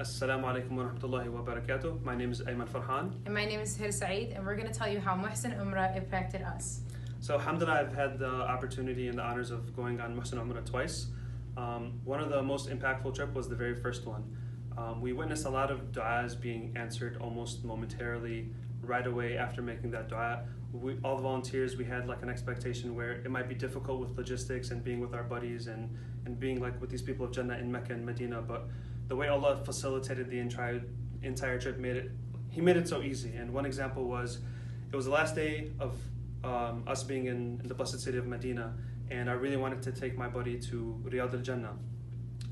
Assalamu alaikum wa rahmatullahi wa barakatuh. My name is Aiman Farhan. And my name is Suhair Saeed, and we're going to tell you how Muhsen Umrah impacted us. So, alhamdulillah, I've had the opportunity and the honors of going on Muhsen Umrah twice. One of the most impactful trips was the very first one. We witnessed a lot of du'as being answered almost momentarily right away after making that du'a. All the volunteers, we had like an expectation where it might be difficult with logistics and being with our buddies and being like with these people of Jannah in Mecca and Medina, but the way Allah facilitated the entire trip He made it so easy. And one example was, it was the last day of us being in the blessed city of Medina, and I really wanted to take my buddy to Riyadh al-Jannah.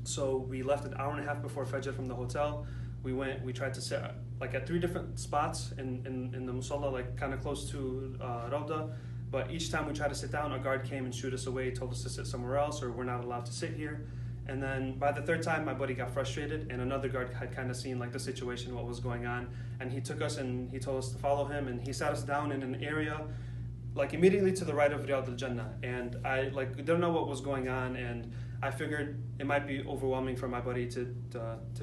So we left an hour and a half before Fajr from the hotel. We tried to sit like at 3 different spots in the musalla, like kind of close to Rawda. But each time we tried to sit down, a guard came and shooed us away, told us to sit somewhere else, or we're not allowed to sit here. And then by the 3rd time, my buddy got frustrated, and another guard had kind of seen like the situation, what was going on, and he took us and he told us to follow him, and he sat us down in an area like immediately to the right of Riyadh al-Jannah. And I like didn't know what was going on, and I figured it might be overwhelming for my buddy to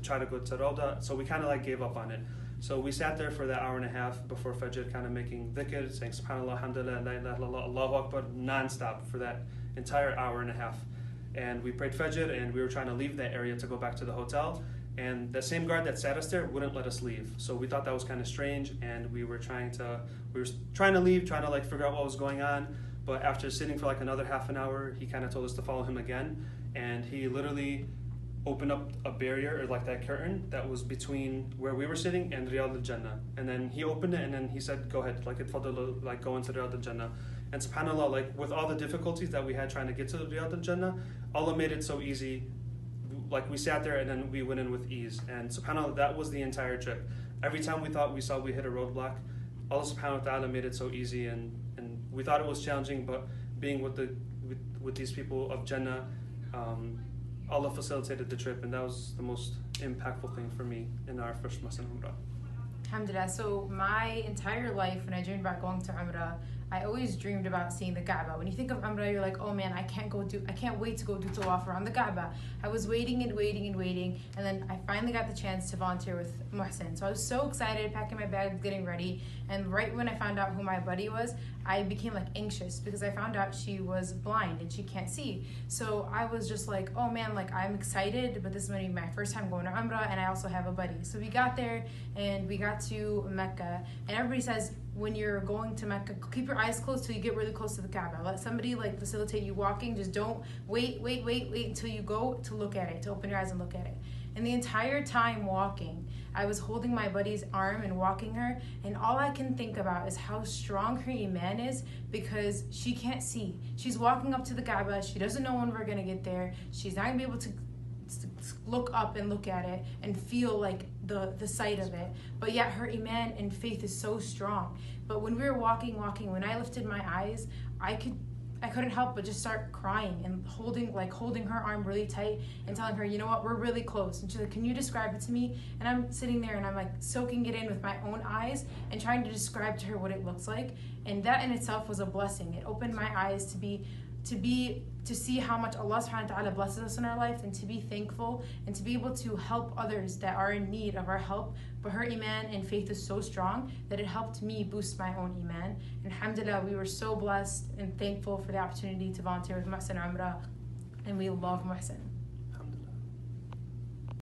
try to go to Rawda, so we kind of like gave up on it. So we sat there for that hour and a half before Fajr, kind of making dhikr, saying Subhanallah, Alhamdulillah, La ilaha illallah, Allahu Akbar, non-stop for that entire hour and a half. And we prayed Fajr, and we were trying to leave that area to go back to the hotel, and the same guard that sat us there wouldn't let us leave. So we thought that was kind of strange, and we were trying to leave, trying to like figure out what was going on. But after sitting for like another half an hour, he kind of told us to follow him again, and he literally opened up a barrier, or like that curtain that was between where we were sitting and Riyadh al-Jannah. And then he opened it, and then he said, go ahead, like itfadal, like go into Riyadh al-Jannah. And subhanAllah, like with all the difficulties that we had trying to get to Riyadh al-Jannah, Allah made it so easy. Like we sat there and then we went in with ease. And subhanAllah, that was the entire trip. Every time we thought we hit a roadblock, Allah subhanahu wa ta'ala made it so easy, and we thought it was challenging, but being with these people of Jannah, Allah facilitated the trip, and that was the most impactful thing for me in our first Muhsen Umrah. Alhamdulillah. So my entire life, when I dreamed about going to Umrah, I always dreamed about seeing the Kaaba. When you think of Umrah, you're like, oh man, I can't wait to go do tawaf around the Kaaba. I was waiting, and then I finally got the chance to volunteer with Muhsen. So I was so excited, packing my bags, getting ready, and right when I found out who my buddy was, I became like anxious because I found out she was blind and she can't see. So I was just like, oh man, like I'm excited, but this is going to be my first time going to Umrah, and I also have a buddy. So we got there and we got to Mecca, and everybody says when you're going to Mecca, keep your eyes closed till you get really close to the Kaaba. Let somebody like facilitate you walking. Just don't wait until you go to look at it, to open your eyes and look at it. And the entire time walking, I was holding my buddy's arm and walking her, and all I can think about is how strong her iman is, because she can't see. She's walking up to the Kaaba. She doesn't know when we're going to get there. She's not going to be able to look up and look at it and feel like the sight of it, but yet her iman and faith is so strong. But when we were walking, when I lifted my eyes, I couldn't help but just start crying and holding her arm really tight and telling her, you know what, we're really close. And she's like, can you describe it to me? And I'm sitting there and I'm like soaking it in with my own eyes and trying to describe to her what it looks like. And that in itself was a blessing. It opened my eyes to see how much Allah subhanahu wa ta'ala blesses us in our life, and to be thankful and to be able to help others that are in need of our help. But her iman and faith is so strong that it helped me boost my own iman. And alhamdulillah, we were so blessed and thankful for the opportunity to volunteer with Muhsen Umrah, and we love Muhsen.